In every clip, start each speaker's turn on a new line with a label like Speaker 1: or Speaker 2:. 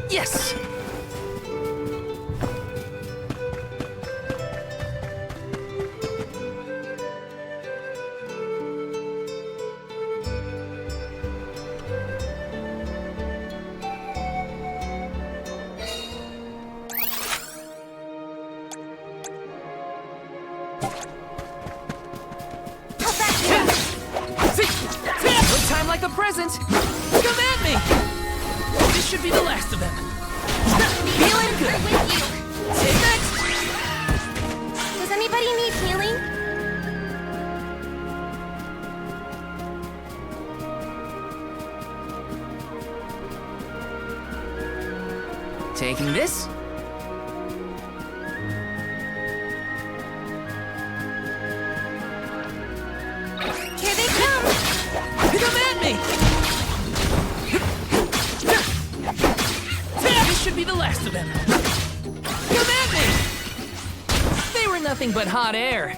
Speaker 1: Yes! No time like the present! Come at me! This should be the last of them. Feeling good!
Speaker 2: With you.
Speaker 1: Take that!
Speaker 2: Does anybody need healing?
Speaker 1: Taking this.
Speaker 2: Here they come.
Speaker 1: Come at me! This should be the last of them. Come at me! They were nothing but hot air.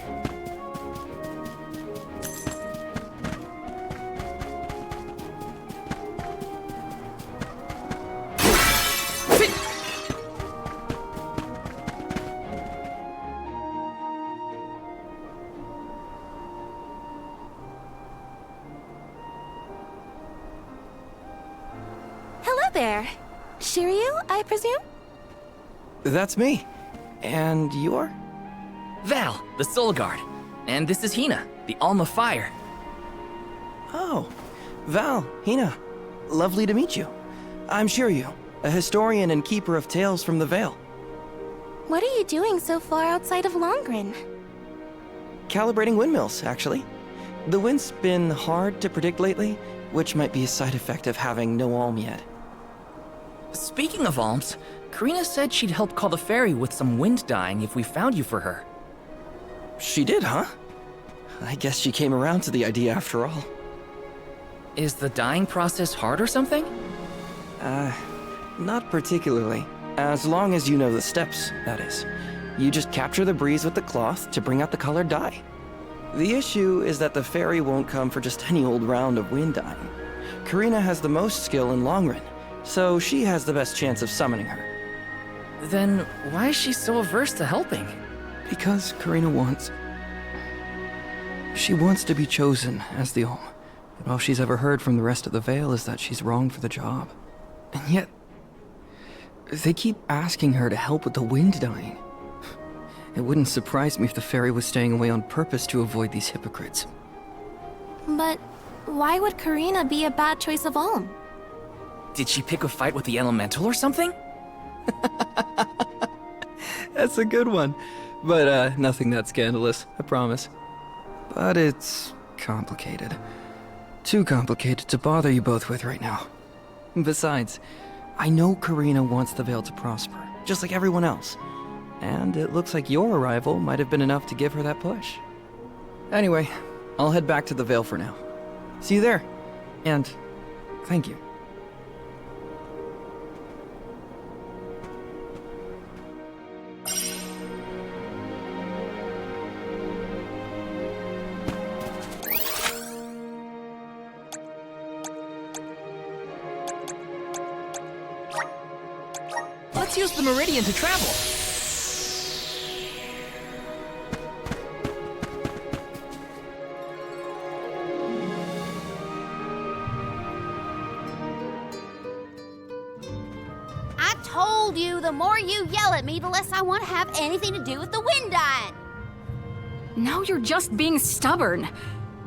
Speaker 2: Hello there. Shiryu, I presume?
Speaker 3: That's me. And you are?
Speaker 1: Val, the Soul Guard. And this is Hina, the Alma Fire.
Speaker 3: Oh, Val, Hina. Lovely to meet you. I'm Shiryu, a historian and keeper of tales from the Vale.
Speaker 2: What are you doing so far outside of Longren?
Speaker 3: Calibrating windmills, actually. The wind's been hard to predict lately, which might be a side effect of having no alm yet.
Speaker 1: Speaking of alms, Karina said she'd help call the ferry with some wind dyeing if we found you for her.
Speaker 3: She did, huh? I guess she came around to the idea after all.
Speaker 1: Is the dyeing process hard or something?
Speaker 3: Not particularly. As long as you know the steps, that is. You just capture the breeze with the cloth to bring out the colored dye. The issue is that the fairy won't come for just any old round of wind dyeing. Karina has the most skill in Longren, so she has the best chance of summoning her.
Speaker 1: Then why is she so averse to helping?
Speaker 3: Because Karina wants... She wants to be chosen as the Alm. But all she's ever heard from the rest of the Vale is that she's wrong for the job. And yet... they keep asking her to help with the wind dyeing. It wouldn't surprise me if the fairy was staying away on purpose to avoid these hypocrites.
Speaker 2: But why would Karina be a bad choice of Alm?
Speaker 1: Did she pick a fight with the elemental or something?
Speaker 3: That's a good one. But, nothing that scandalous, I promise. But it's complicated. Too complicated to bother you both with right now. Besides, I know Karina wants the Vale to prosper, just like everyone else. And it looks like your arrival might have been enough to give her that push. Anyway, I'll head back to the Vale for now. See you there. And thank you.
Speaker 1: Let's use the Meridian to travel.
Speaker 4: I told you, the more you yell at me, the less I want to have anything to do with the wind dyeing.
Speaker 5: Now you're just being stubborn.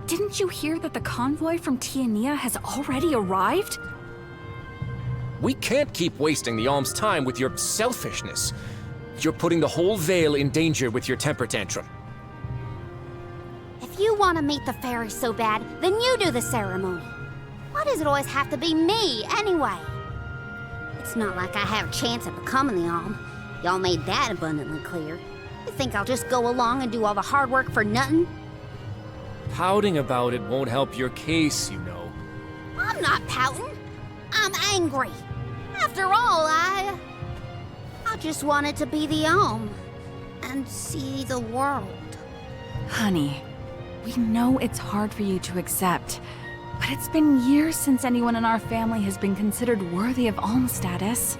Speaker 5: Didn't you hear that the convoy from Tiania has already arrived?
Speaker 6: We can't keep wasting the Alm's time with your selfishness. You're putting the whole Vale in danger with your temper tantrum.
Speaker 4: If you want to meet the fairy so bad, then you do the ceremony. Why does it always have to be me, anyway? It's not like I have a chance at becoming the Alm. Y'all made that abundantly clear. You think I'll just go along and do all the hard work for nothing?
Speaker 6: Pouting about it won't help your case, you know.
Speaker 4: I'm not pouting. I'm angry. After all, I just wanted to be the Alm and see the world.
Speaker 5: Honey, we know it's hard for you to accept, but it's been years since anyone in our family has been considered worthy of Alm status.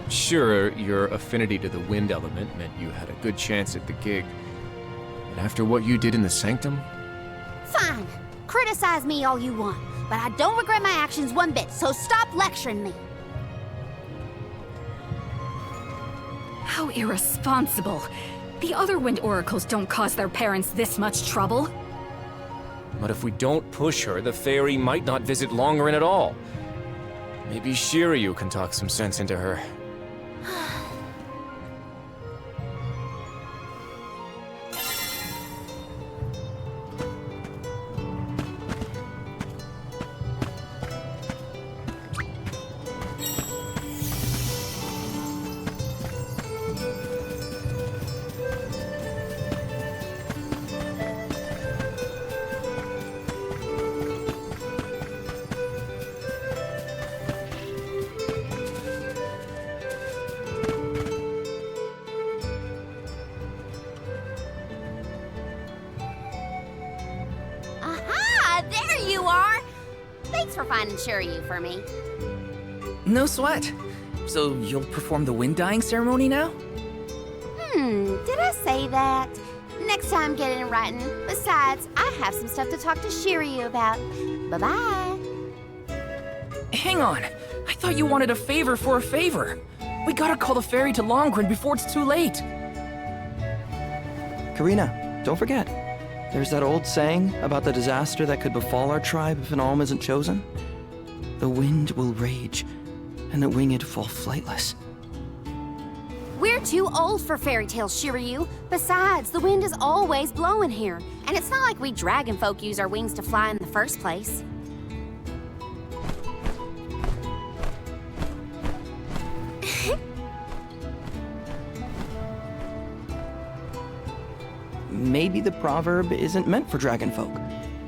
Speaker 6: Sure, your affinity to the wind element meant you had a good chance at the gig. But after what you did in the sanctum?
Speaker 4: Fine. Criticize me all you want, but I don't regret my actions one bit, so stop lecturing me.
Speaker 5: How irresponsible. The other wind oracles don't cause their parents this much trouble.
Speaker 6: But if we don't push her, the fairy might not visit Longarin at all. Maybe Shiryu can talk some sense into her.
Speaker 4: Aha! There you are! Thanks for finding Shiryu for me.
Speaker 1: No sweat. So you'll perform the wind dyeing ceremony now?
Speaker 4: Did I say that? Next time, get it in writing. Besides, I have some stuff to talk to Shiryu about. Bye-bye.
Speaker 1: Hang on. I thought you wanted a favor for a favor. We gotta call the fairy to Longren before it's too late.
Speaker 3: Karina, don't forget. There's that old saying about the disaster that could befall our tribe if an alm isn't chosen. The wind will rage, and the winged fall flightless.
Speaker 4: We're too old for fairy tales, Shiryu. Besides, the wind is always blowing here. And it's not like we dragon folk use our wings to fly in the first place.
Speaker 3: Maybe the proverb isn't meant for dragon folk.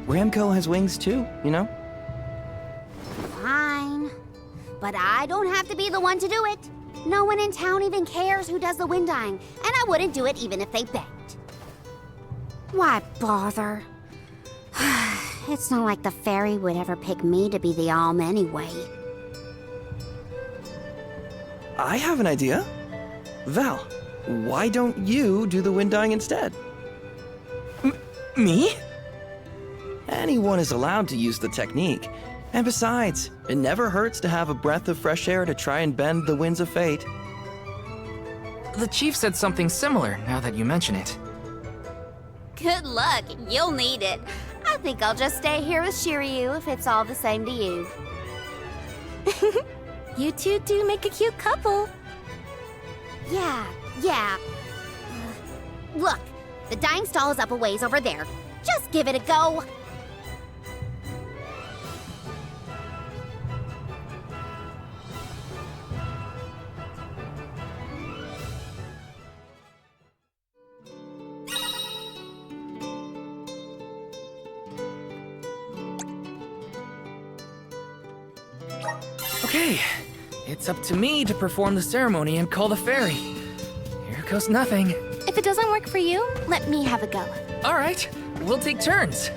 Speaker 3: Ramco has wings too, you know?
Speaker 4: Fine. But I don't have to be the one to do it. No one in town even cares who does the wind dyeing, and I wouldn't do it even if they begged. Why bother? It's not like the fairy would ever pick me to be the alm anyway.
Speaker 3: I have an idea. Val, why don't you do the wind dyeing instead?
Speaker 1: Me?
Speaker 3: Anyone is allowed to use the technique. And besides, it never hurts to have a breath of fresh air to try and bend the winds of fate.
Speaker 1: The chief said something similar, now that you mention it.
Speaker 4: Good luck, you'll need it. I think I'll just stay here with Shiryu if it's all the same to you. You two do make a cute couple. Yeah. Look, the dyeing stall is up a ways over there. Just give it a go.
Speaker 1: Okay, it's up to me to perform the ceremony and call the fairy. Here goes nothing.
Speaker 2: If it doesn't work for you, let me have a go.
Speaker 1: All right, we'll take turns.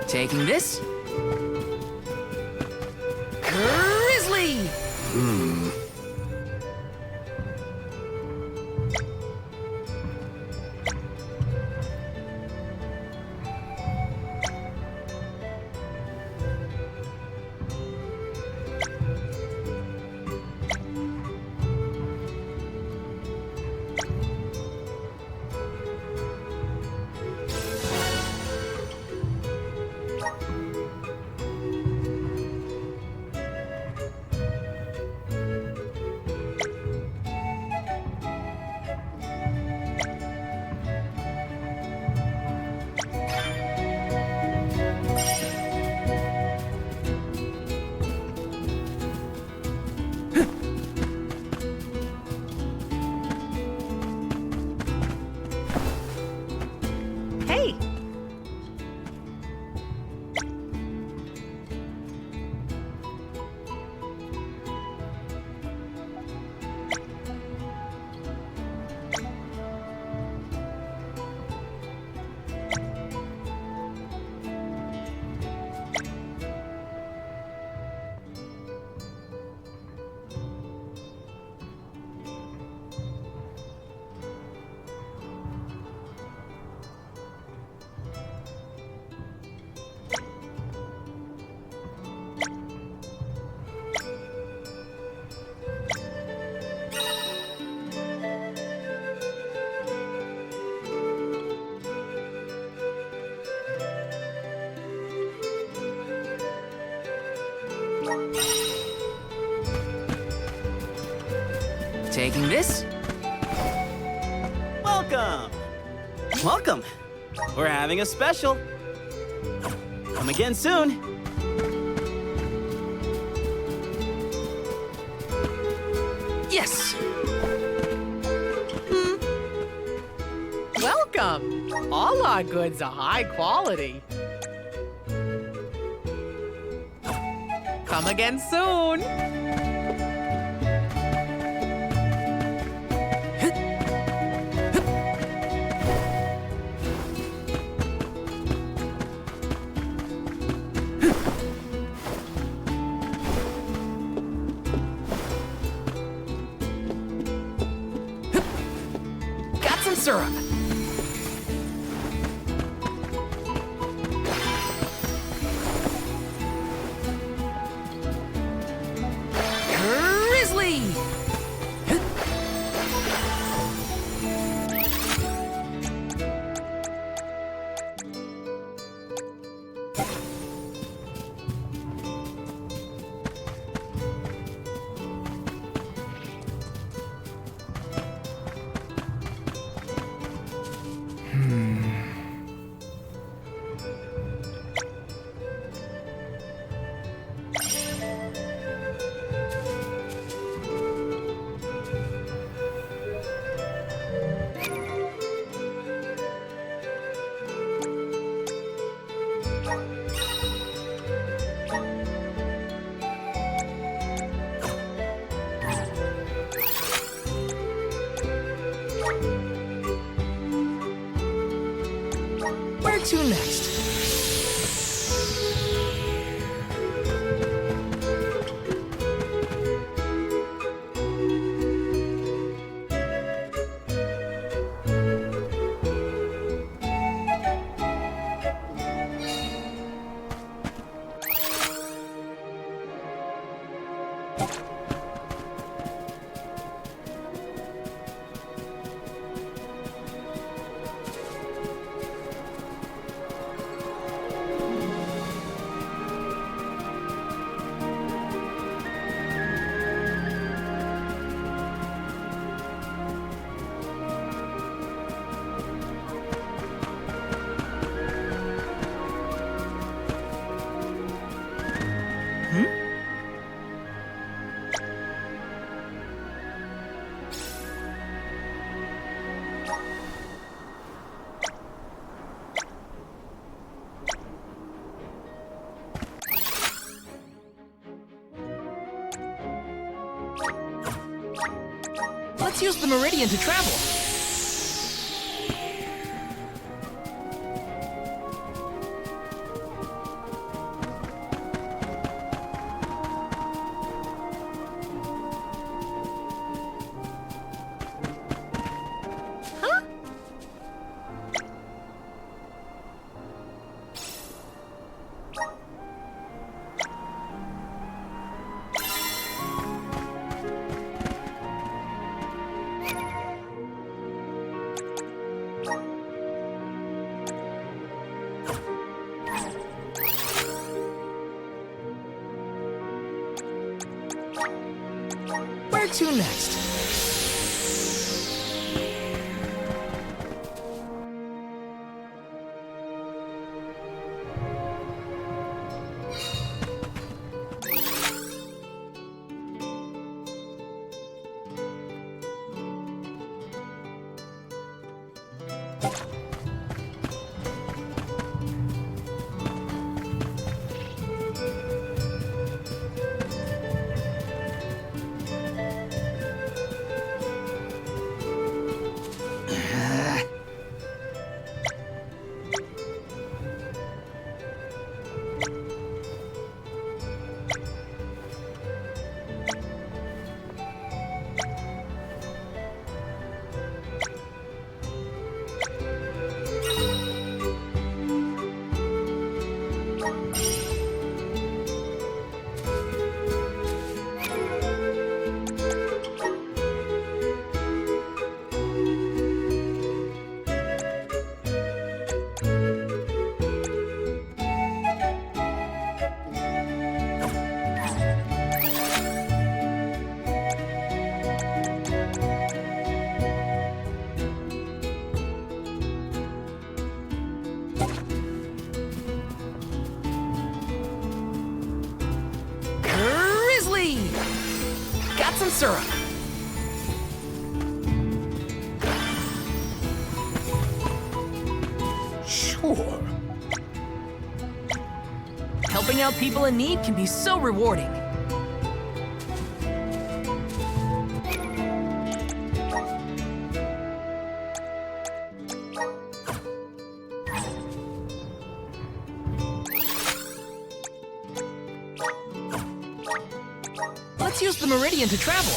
Speaker 1: Taking this. Grizzly! Taking this.
Speaker 7: Welcome! Welcome! We're having a special. Come again soon.
Speaker 1: Yes!
Speaker 8: Welcome! All our goods are high quality. Come again soon!
Speaker 1: Got some syrup. Grizzly! Where to next? Let's use the meridian to travel. Where to next? corn syrup!
Speaker 6: Sure.
Speaker 1: Helping out people in need can be so rewarding. Let's use the meridian to travel.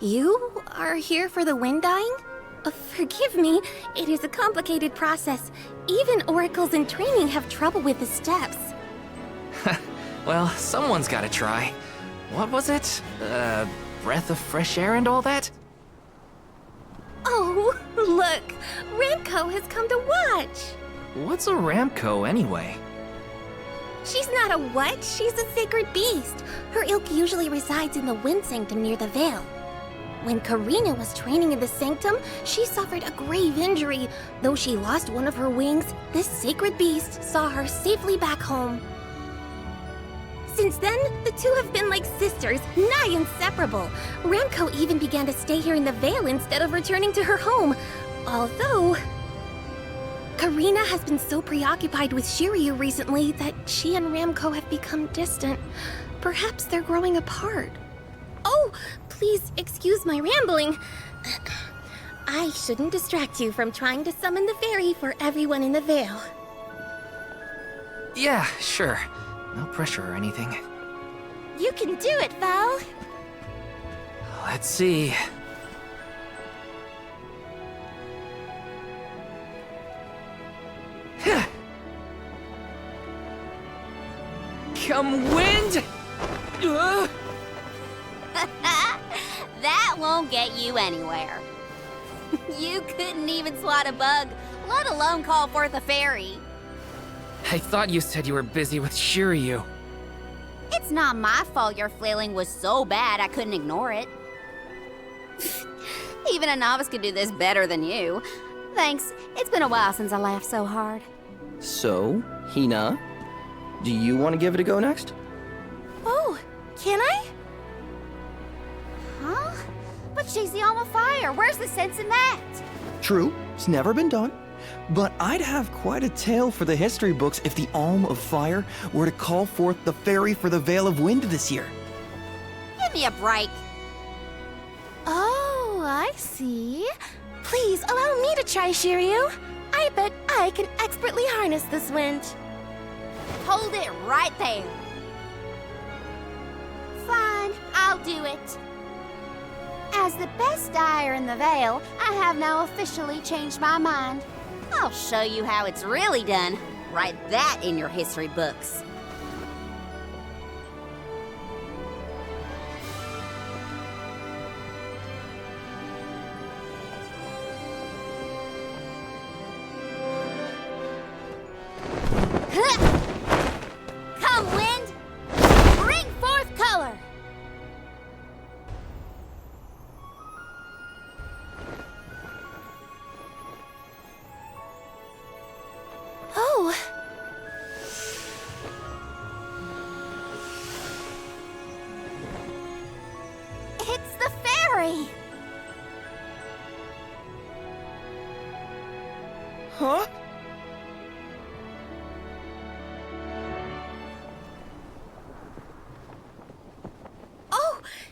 Speaker 2: You are here for the wind dying? Forgive me, it is a complicated process. Even oracles in training have trouble with the steps.
Speaker 1: Well, someone's gotta try. What was it? Breath of fresh air and all that?
Speaker 2: Oh, look! Ramco has come to watch!
Speaker 1: What's a Ramco anyway?
Speaker 2: She's not a what? She's a sacred beast. Her ilk usually resides in the wind sanctum near the Veil. When Karina was training in the sanctum, she suffered a grave injury. Though she lost one of her wings, this sacred beast saw her safely back home. Since then, the two have been like sisters, nigh inseparable. Ramco even began to stay here in the Veil instead of returning to her home. Although... Karina has been so preoccupied with Shiryu recently that she and Ramco have become distant. Perhaps they're growing apart. Oh, please excuse my rambling. I shouldn't distract you from trying to summon the fairy for everyone in the Veil.
Speaker 1: Yeah, sure. No pressure or anything.
Speaker 2: You can do it, Val.
Speaker 1: Let's see. Come wind!
Speaker 4: That won't get you anywhere. You couldn't even swat a bug, let alone call forth a fairy.
Speaker 1: I thought you said you were busy with Shiryu.
Speaker 4: It's not my fault your flailing was so bad I couldn't ignore it. Even a novice could do this better than you. Thanks. It's been a while since I laughed so hard.
Speaker 3: So, Hina, do you want to give it a go next?
Speaker 2: Oh, can I?
Speaker 4: Huh? But she's the Alma Fire. Where's the sense in that?
Speaker 9: True, it's never been done. But I'd have quite a tale for the history books if the Alm of Fire were to call forth the fairy for the Veil of Wind this year.
Speaker 4: Give me a break.
Speaker 2: Oh, I see. Please allow me to try, Shiryu. I bet I can expertly harness this wind.
Speaker 4: Hold it right there. Fine, I'll do it. As the best dyer in the Veil, I have now officially changed my mind. I'll show you how it's really done. Write that in your history books. Come, wind! Bring forth color!
Speaker 2: Oh.
Speaker 4: It's the fairy!
Speaker 9: Huh?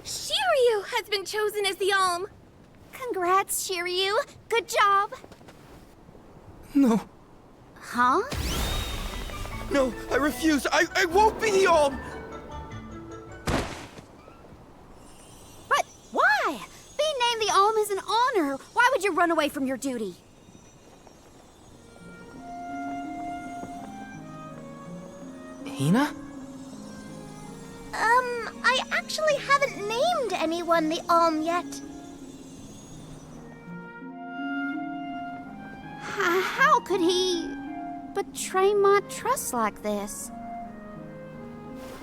Speaker 2: Shiryu has been chosen as the Alm!
Speaker 4: Congrats, Shiryu. Good job.
Speaker 3: No.
Speaker 4: Huh?
Speaker 9: No, I refuse. I won't be the Alm!
Speaker 4: But why? Being named the Alm is an honor. Why would you run away from your duty?
Speaker 3: Hina?
Speaker 2: I actually haven't named anyone the Alm yet.
Speaker 4: How could he betray my trust like this?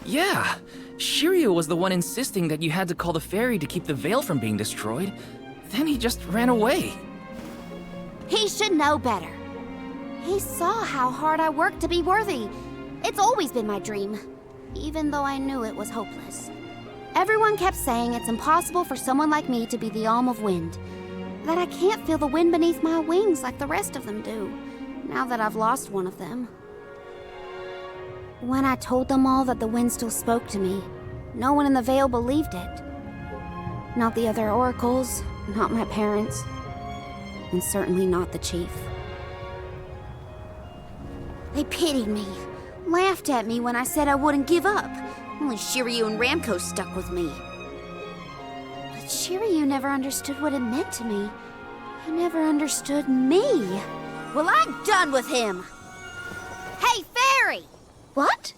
Speaker 1: Yeah, Shiryu was the one insisting that you had to call the fairy to keep the veil from being destroyed. Then he just ran away.
Speaker 4: He should know better. He saw how hard I worked to be worthy. It's always been my dream, even though I knew it was hopeless. Everyone kept saying it's impossible for someone like me to be the Alm of Wind, that I can't feel the wind beneath my wings like the rest of them do, now that I've lost one of them. When I told them all that the wind still spoke to me, no one in the Vale believed it. Not the other oracles, not my parents, and certainly not the chief. They pitied me, laughed at me when I said I wouldn't give up. Only Shiryu and Ramco stuck with me. But Shiryu never understood what it meant to me. He never understood me. Well, I'm done with him. Hey, Fairy!
Speaker 2: What?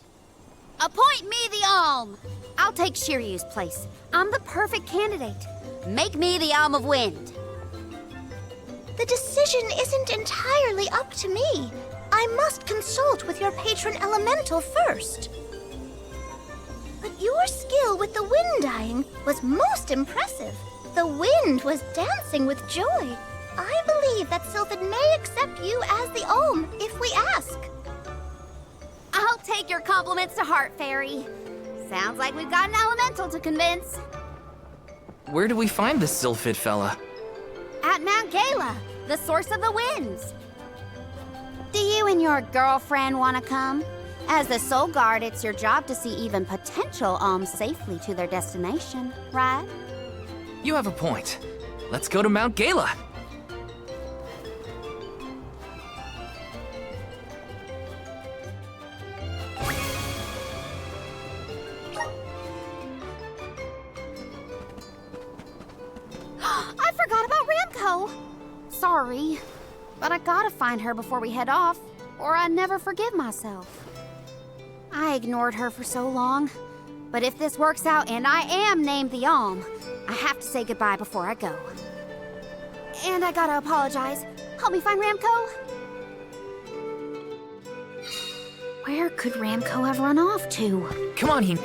Speaker 4: Appoint me the Alm. I'll take Shiryu's place. I'm the perfect candidate. Make me the Alm of Wind.
Speaker 2: The decision isn't entirely up to me. I must consult with your patron elemental first. But your skill with the wind dying was most impressive. The wind was dancing with joy. I believe that Sylphid may accept you as the Alm if we ask.
Speaker 4: I'll take your compliments to heart, Fairy. Sounds like we've got an elemental to convince.
Speaker 1: Where do we find this Sylphid fella?
Speaker 4: At Mount Gala, the source of the winds. Do you and your girlfriend want to come? As the Soul Guard, it's your job to see even potential alms safely to their destination, right?
Speaker 1: You have a point. Let's go to Mount Gala.
Speaker 4: I forgot about Ramco. Sorry, but I gotta find her before we head off, or I'd never forgive myself. I ignored her for so long, but if this works out and I am named the Alm, I have to say goodbye before I go. And I gotta apologize. Help me find Ramco. Where could Ramco have run off to?
Speaker 1: Come on, Hina.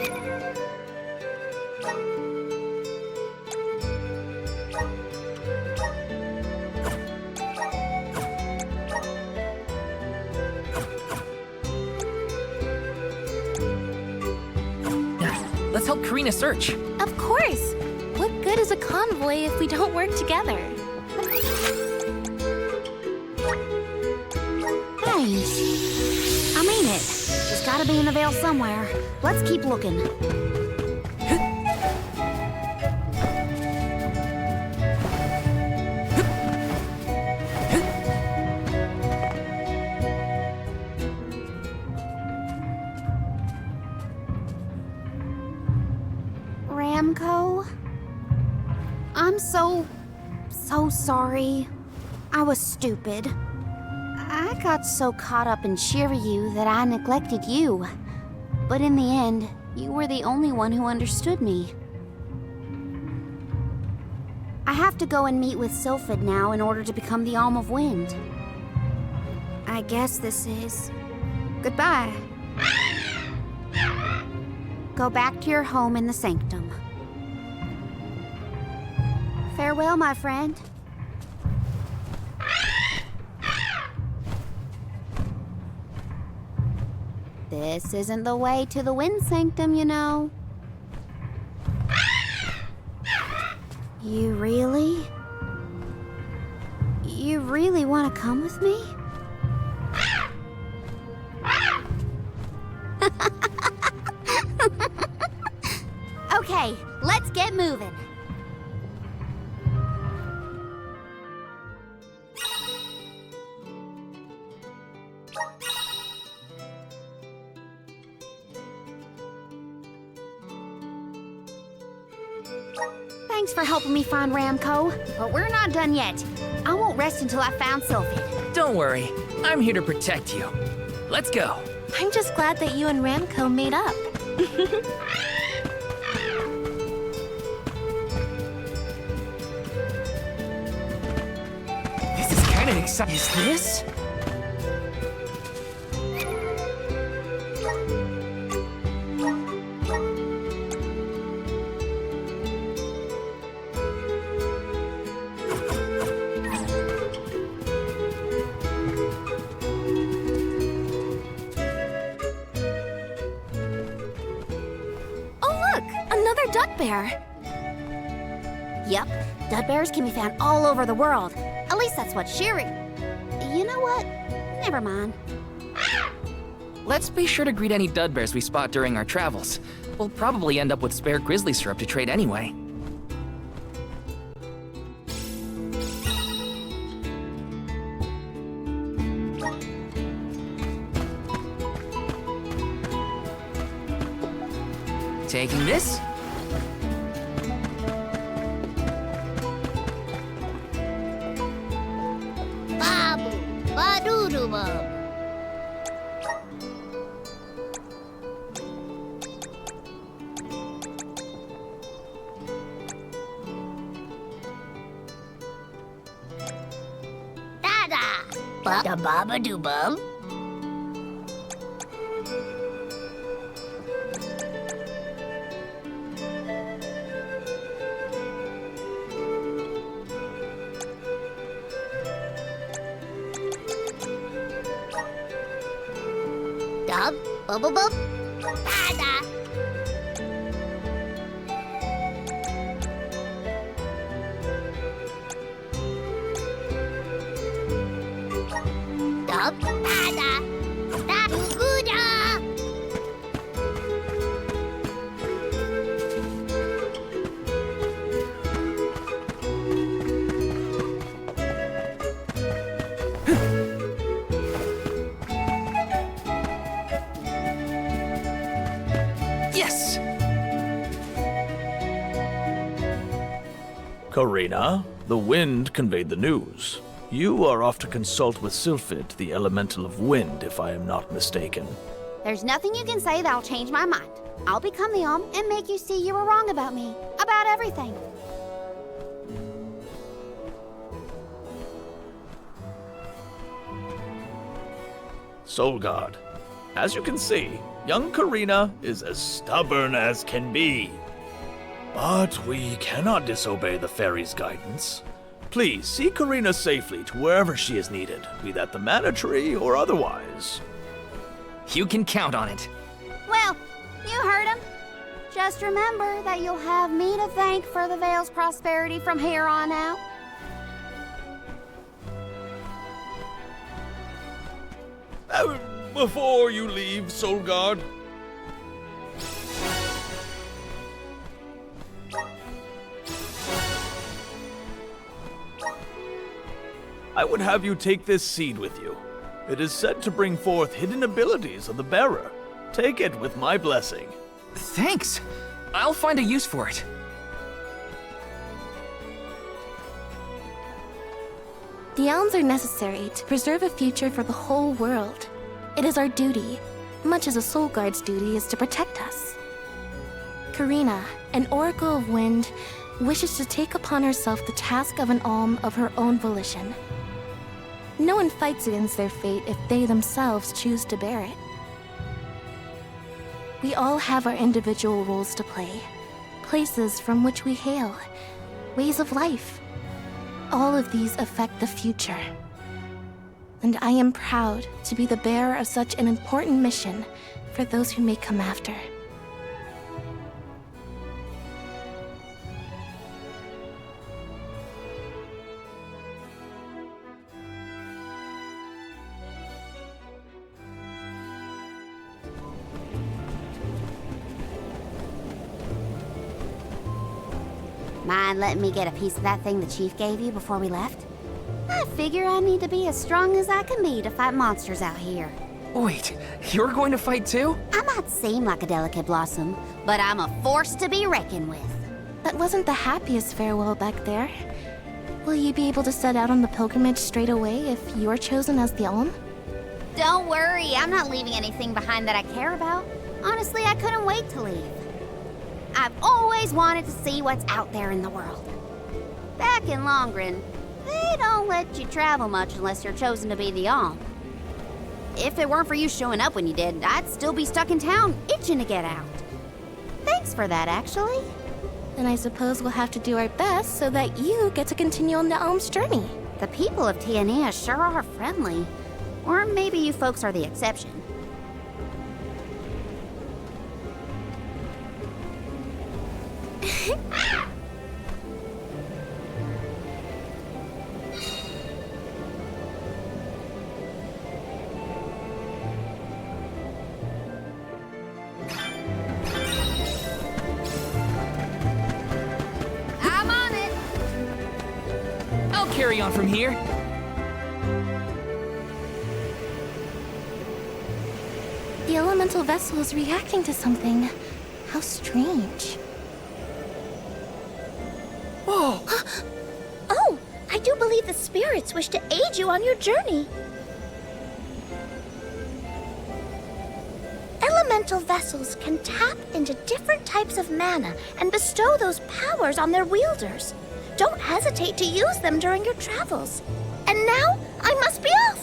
Speaker 1: Let's help Karina search.
Speaker 2: Of course. What good is a convoy if we don't work together?
Speaker 4: Thanks. I mean it. She's gotta be in the Vale somewhere. Let's keep looking. Ramco? I'm so sorry. I was stupid. I got so caught up in Shiryu that I neglected you. But in the end, you were the only one who understood me. I have to go and meet with Sylphid now in order to become the Alm of Wind. I guess this is goodbye. Go back to your home in the Sanctum. Farewell, my friend. This isn't the way to the Wind Sanctum, you know. You really want to come with me? Okay, let's get moving. moving. Thanks for helping me find Ramco, but we're not done yet. I won't rest until I found Sylphid.
Speaker 1: Don't worry, I'm here to protect you. Let's go.
Speaker 2: I'm just glad that you and Ramco made up.
Speaker 1: This is kind of exciting. Is this?
Speaker 2: Another duck bear.
Speaker 4: Yep, dud bears can be found all over the world. At least that's what Shiri... You know what? Never mind.
Speaker 1: Let's be sure to greet any dud bears we spot during our travels. We'll probably end up with spare grizzly syrup to trade anyway. Taking this.
Speaker 4: Babu, baduru bub. Dada, da baba do bub. Dub, bubble bub, dada. Dub, dada, da guda.
Speaker 1: Yes!
Speaker 10: Karina, the wind conveyed the news. You are off to consult with Sylphid, the elemental of wind, if I am not mistaken.
Speaker 4: There's nothing you can say that'll change my mind. I'll become the Alm and make you see you were wrong about me. About everything.
Speaker 10: Solgard, as you can see, young Karina is as stubborn as can be. But we cannot disobey the fairy's guidance. Please see Karina safely to wherever she is needed, be that the Mana Tree or otherwise.
Speaker 1: You can count on it.
Speaker 4: Well, you heard him. Just remember that you'll have me to thank for the Vale's prosperity from here on out.
Speaker 10: Before you leave, Solgard, I would have you take this seed with you. It is said to bring forth hidden abilities of the bearer. Take it with my blessing.
Speaker 1: Thanks. I'll find a use for it.
Speaker 2: The elms are necessary to preserve a future for the whole world. It is our duty, much as a soul guard's duty is to protect us. Karina, an oracle of wind, wishes to take upon herself the task of an alm of her own volition. No one fights against their fate if they themselves choose to bear it. We all have our individual roles to play, places from which we hail, ways of life. All of these affect the future. And I am proud to be the bearer of such an important mission for those who may come after.
Speaker 4: Mind letting me get a piece of that thing the chief gave you before we left? I figure I need to be as strong as I can be to fight monsters out here.
Speaker 1: Wait, you're going to fight too?
Speaker 4: I might seem like a delicate blossom, but I'm a force to be reckoned with.
Speaker 2: That wasn't the happiest farewell back there. Will you be able to set out on the pilgrimage straight away if you're chosen as the Alm?
Speaker 4: Don't worry, I'm not leaving anything behind that I care about. Honestly, I couldn't wait to leave. I've always wanted to see what's out there in the world. Back in Longren, they don't let you travel much unless you're chosen to be the Alm. If it weren't for you showing up when you did, I'd still be stuck in town, itching to get out. Thanks for that, actually.
Speaker 2: Then I suppose we'll have to do our best so that you get to continue on the Alm's journey.
Speaker 4: The people of Tiania sure are friendly. Or maybe you folks are the exception. I'm on it!
Speaker 1: I'll carry on from here.
Speaker 2: The elemental vessel is reacting to something. How strange.
Speaker 1: Whoa!
Speaker 2: Oh, I do believe the spirits wish to aid you on your journey. Elemental vessels can tap into different types of mana and bestow those powers on their wielders. Don't hesitate to use them during your travels. And now, I must be off!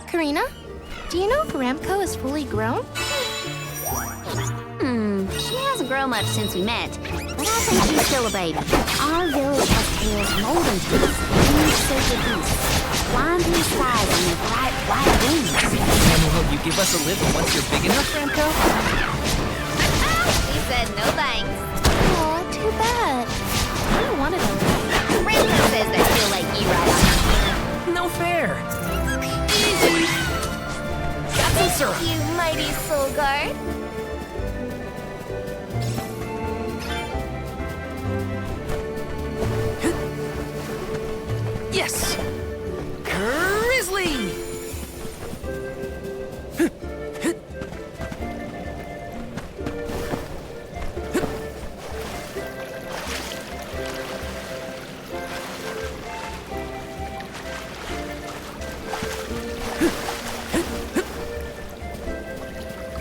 Speaker 2: Karina, do you know if Ramco is fully grown?
Speaker 4: She hasn't grown much since we met, but I think she's still a baby. Our village has tails molded to us, huge sacred beasts, flying through the skies on their bright white wings.
Speaker 1: And will you give us a lift once you're big enough, Ramco?
Speaker 4: He said no thanks.
Speaker 2: Aw, too bad. I wanted a ride.
Speaker 4: Ramco says that he'll let you ride on.
Speaker 1: No fair. Easy. Got some syrup.
Speaker 2: You mighty soul guard.
Speaker 1: Yes! Grizzly!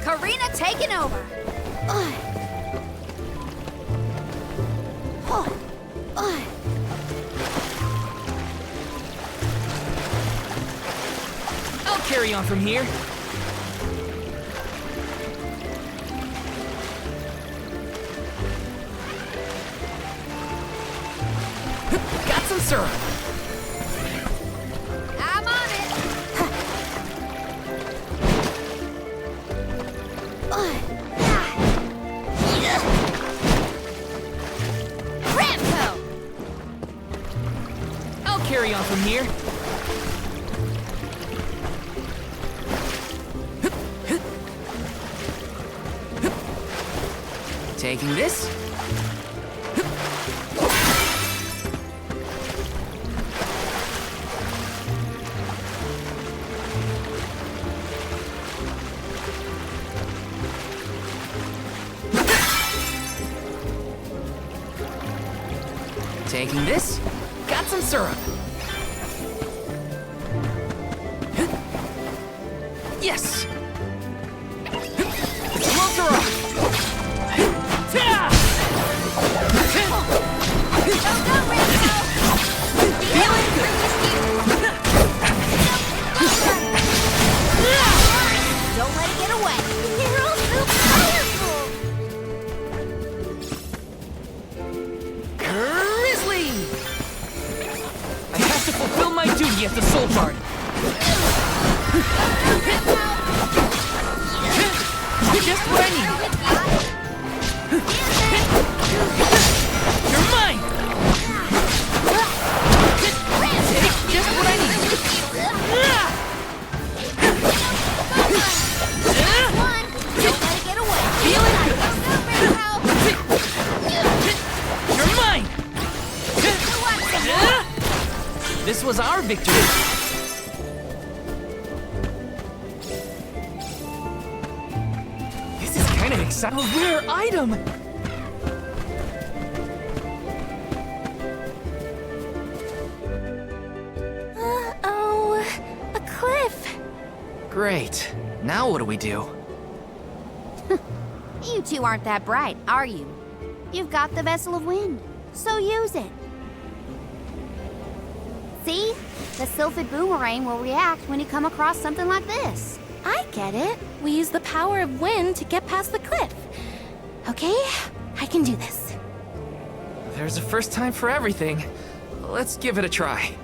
Speaker 4: Karina taking over.
Speaker 1: I'll carry on from here. Got some syrup. carry on from here. Taking this. Taking this. Got some syrup. Yes! Close her up! Feeling good!
Speaker 4: Don't let it get away.
Speaker 2: You're all so powerful!
Speaker 1: Grizzly! I have to fulfill my duty as the Soul Guard. Just what I need. You're mine! Take just what I need.
Speaker 4: Don't let it get away.
Speaker 1: Feeling good. You're mine! This was our victory. This is kind of exciting. A rare item!
Speaker 2: Oh, a cliff.
Speaker 1: Great. Now what do we do?
Speaker 4: You two aren't that bright, are you? You've got the Vessel of Wind, so use it. See? The Sylphid Boomerang will react when you come across something like this.
Speaker 2: I get it. We use the power of wind to get past the cliff. Okay, I can do this.
Speaker 1: There's a first time for everything. Let's give it a try.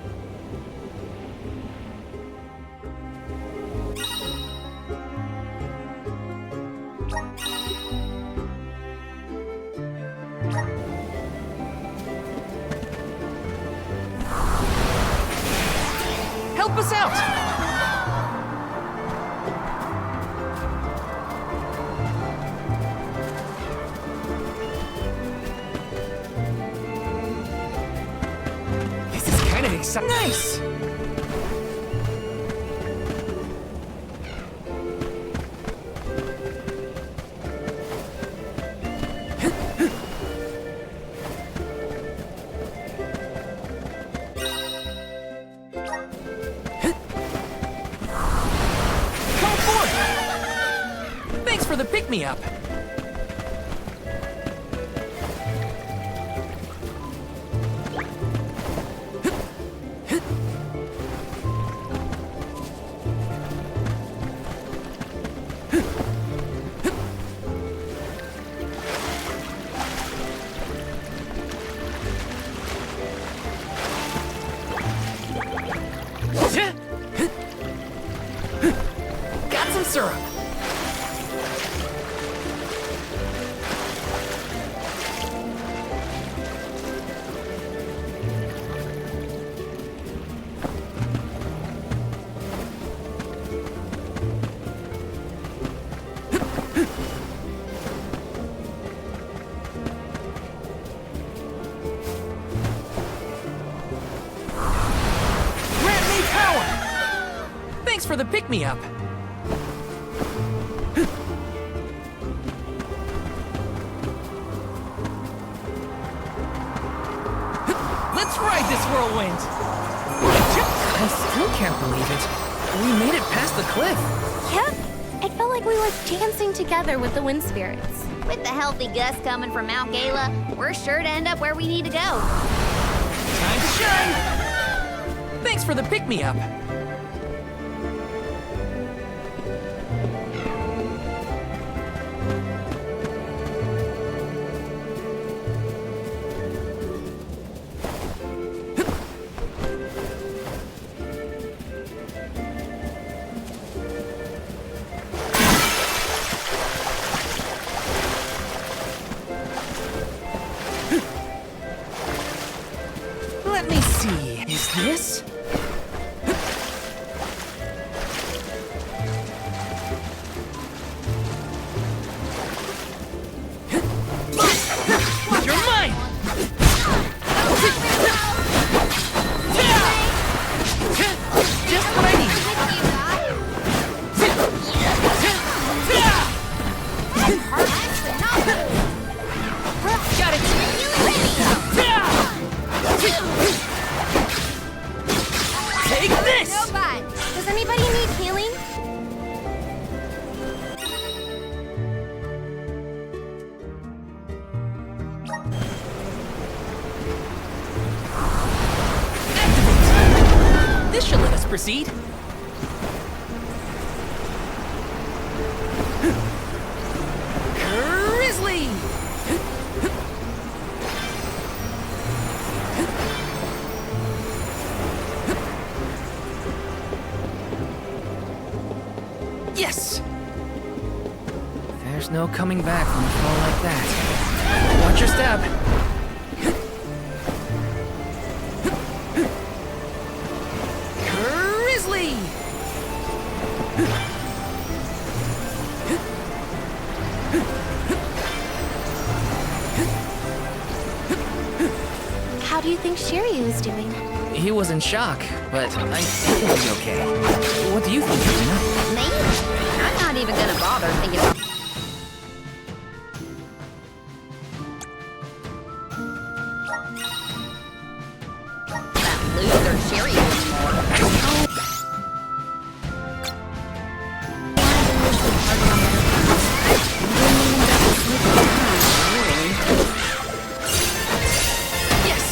Speaker 1: Help us out! This is kind of exciting. Nice! Come aboard! Thanks for the pick-me-up. Got some syrup. Grant me power! Thanks for the pick-me-up. Let's ride this whirlwind! I still can't believe it. We made it past the cliff.
Speaker 2: Yep, it felt like we were dancing together with the wind spirits.
Speaker 4: With the healthy gust coming from Mount Gala, we're sure to end up where we need to go.
Speaker 1: Time to shine! Thanks for the pick-me-up. Let me see. Is this? You're mine! Just what I need. Got it. Take this!
Speaker 2: Does anybody need healing?
Speaker 1: This should let us proceed. Grizzly! Yes! There's no coming back from a fall like that. Watch your step. Grizzly!
Speaker 2: How do you think Shiryu is doing?
Speaker 1: He was in shock, but I think he'll be okay. What do you think, Karina?
Speaker 4: Me? I'm not even gonna bother thinking about. That loser Shiryu anymore.
Speaker 1: Yes!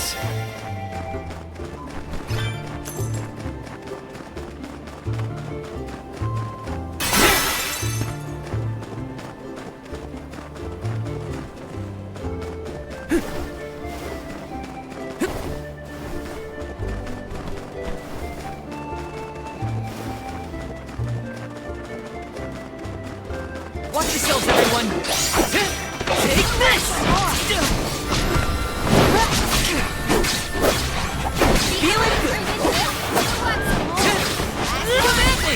Speaker 1: Watch yourselves, everyone! Take this! Feeling good!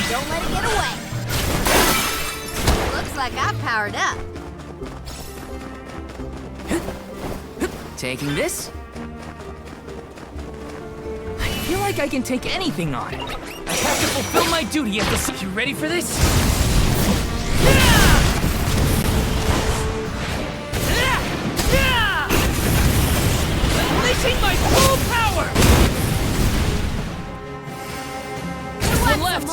Speaker 4: Don't let it get away. Looks like I've powered up.
Speaker 1: Taking this? I feel like I can take anything on. I have to fulfill my duty as the... You ready for this? Unleashing my full power! One left!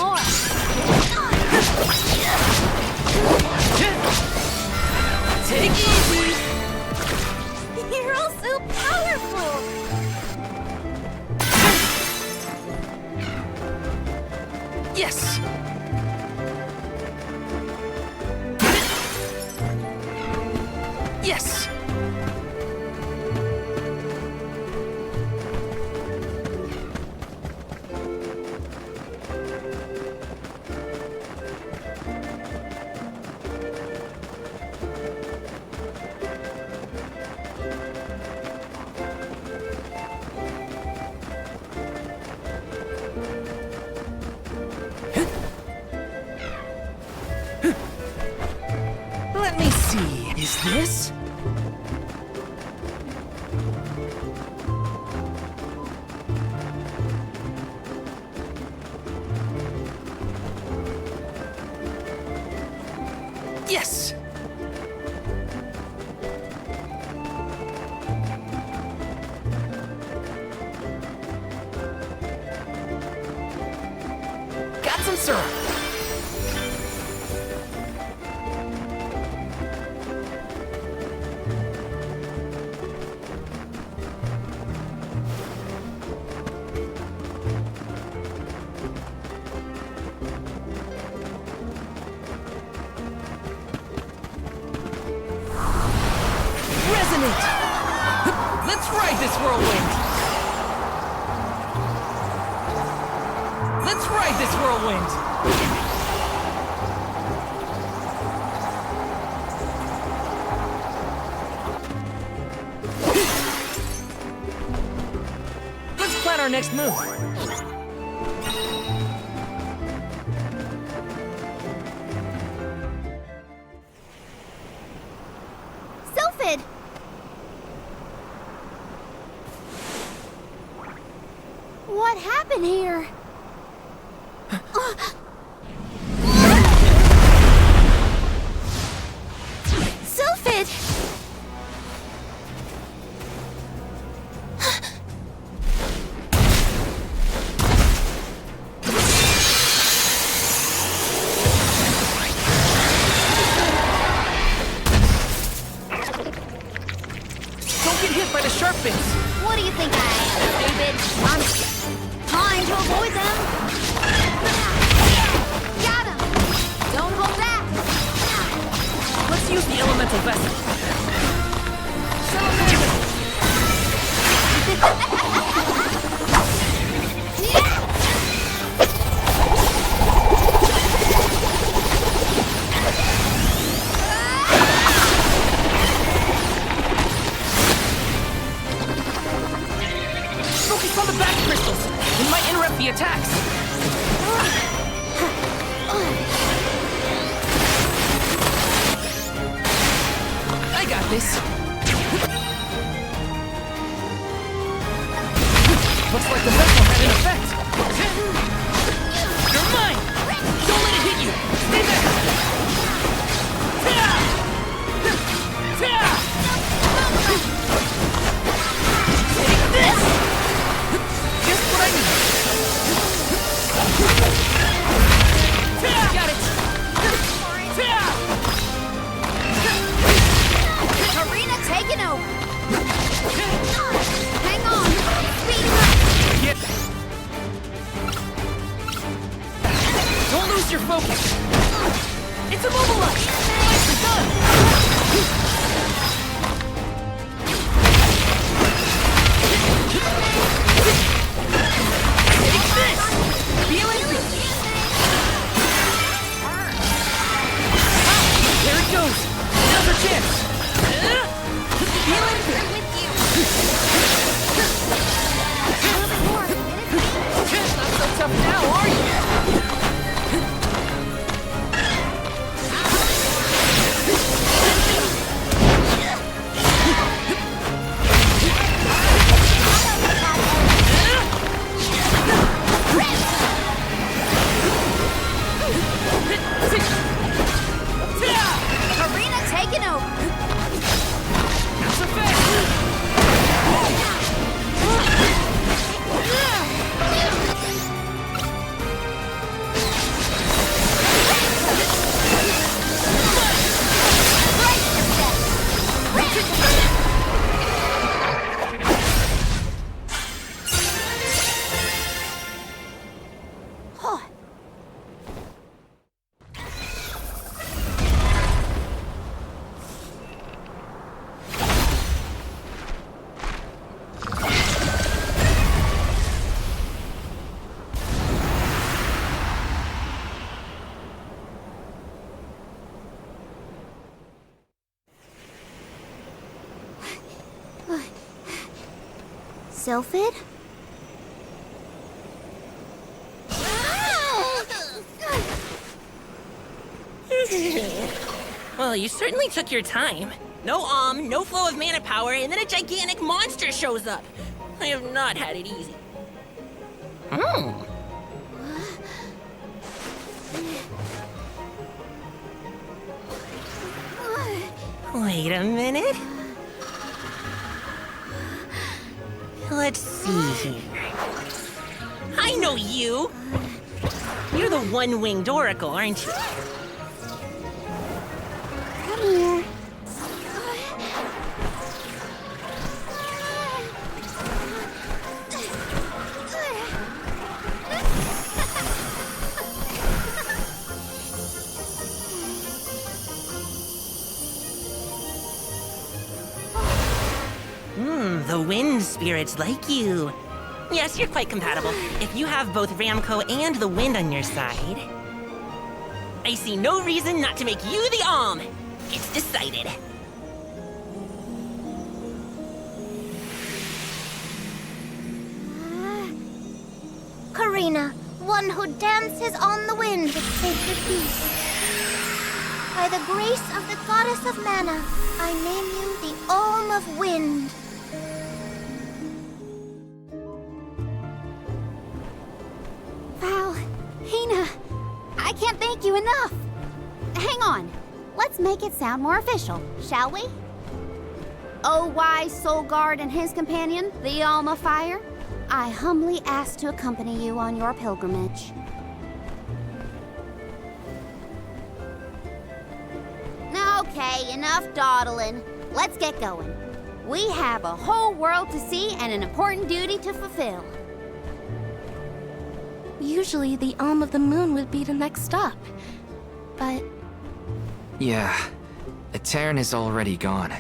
Speaker 1: Take it easy!
Speaker 2: You're all so powerful!
Speaker 1: Yes! Yes! Let me see. Is this? Yes! Got some syrup. Resonate! Let's ride this whirlwind! Let's ride this whirlwind! Let's plan our our next move?
Speaker 2: Sylphid! What happened here? Sylphid!
Speaker 1: Don't get hit by the sharp bits!
Speaker 4: What do you think I am, David? I'm trying to avoid them. Got him! Don't hold back!
Speaker 1: Let's use the elemental vessel. Focus on the back crystals. It might interrupt the attacks. I got this. Looks like the vessel had an effect. You're mine. Don't let it hit you. Stay back. Take this. Just what I need. Got it.
Speaker 4: Karina taking over. Hang on. Speed up.
Speaker 1: Yep. Don't lose your focus. It's immobilized. Nicely done. Take this. Feel it? There it goes. Now's our chance. Feel it? Not so tough now, are you?
Speaker 4: Karina taking over.
Speaker 1: Not so fast.
Speaker 2: Sylphid?
Speaker 11: Well, you certainly took your time. No no flow of mana power, and then a gigantic monster shows up. I have not had it easy. Wait a minute. Let's see here. I know you! You're the one-winged oracle, aren't you?
Speaker 2: Come here.
Speaker 11: The wind spirits like you. Yes, you're quite compatible. If you have both Ramco and the wind on your side, I see no reason not to make you the Alm. It's decided.
Speaker 2: Karina, one who dances on the wind with sacred beasts. By the grace of the goddess of Mana, I name you the Alm of Wind.
Speaker 4: Wow, Hina, I can't thank you enough. Hang on, let's make it sound more official, shall we? O wise Soul Guard and his companion, the Alm of Fire, I humbly ask to accompany you on your pilgrimage. Okay, enough dawdling. Let's get going. We have a whole world to see and an important duty to fulfill.
Speaker 2: Usually the Alm of the Moon would be the next stop, but...
Speaker 12: Yeah, Etern is already gone.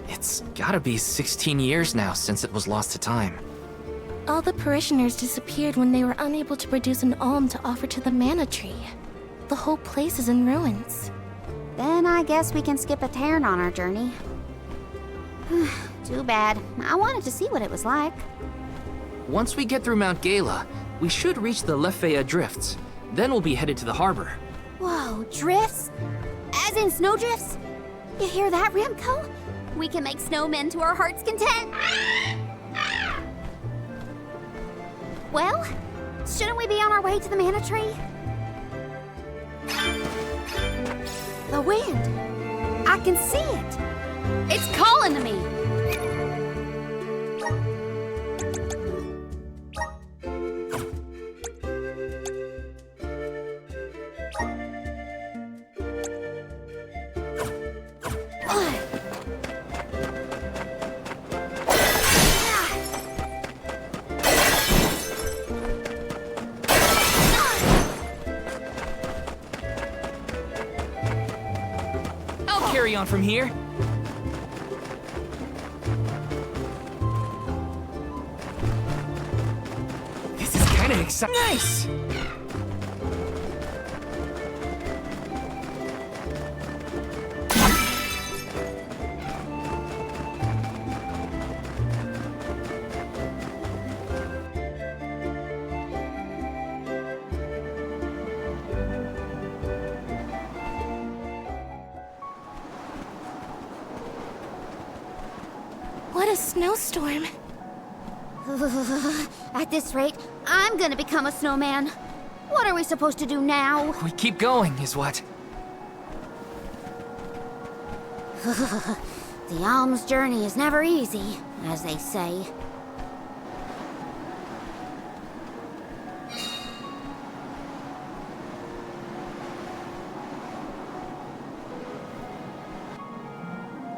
Speaker 12: It's gotta be 16 years now since it was lost to time.
Speaker 2: all the parishioners disappeared when they were unable to produce an alm to offer to the Mana Tree. The whole place is in ruins.
Speaker 4: Then I guess we can skip Etern on our journey. Too bad. I wanted to see what it was like.
Speaker 12: Once we get through Mount Gala, we should reach the Lefeya Drifts. Then we'll be headed to the harbor.
Speaker 4: Whoa, drifts? As in snowdrifts? You hear that, Remco? We can make snowmen to our heart's content. Well, shouldn't we be on our way to the Mana Tree? The wind! I can see it! It's calling to me!
Speaker 11: Carry on from here. This is kind of exciting. Nice!
Speaker 2: What a snowstorm.
Speaker 4: At this rate, I'm gonna become a snowman. What are we supposed to do now?
Speaker 12: We keep going, is what?
Speaker 4: The alm's journey is never easy, as they say.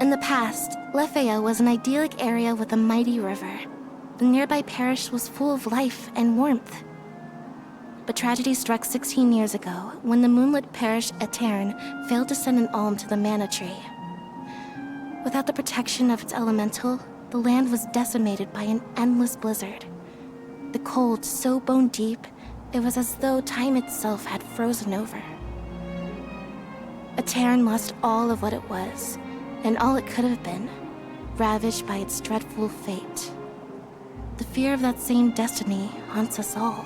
Speaker 2: In the past, Lefeya was an idyllic area with a mighty river. The nearby parish was full of life and warmth. But tragedy struck 16 years ago when the moonlit parish Etern failed to send an alm to the Mana Tree. Without the protection of its elemental, the land was decimated by an endless blizzard. The cold so bone deep, it was as though time itself had frozen over. Etern lost all of what it was, and all it could have been, ravaged by its dreadful fate. The fear of that same destiny haunts us all.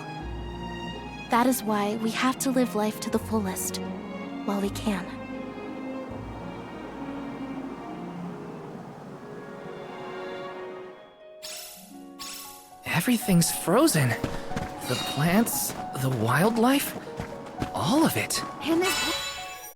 Speaker 2: That is why we have to live life to the fullest, while we can.
Speaker 12: Everything's frozen. The plants, the wildlife, all of it.
Speaker 4: And this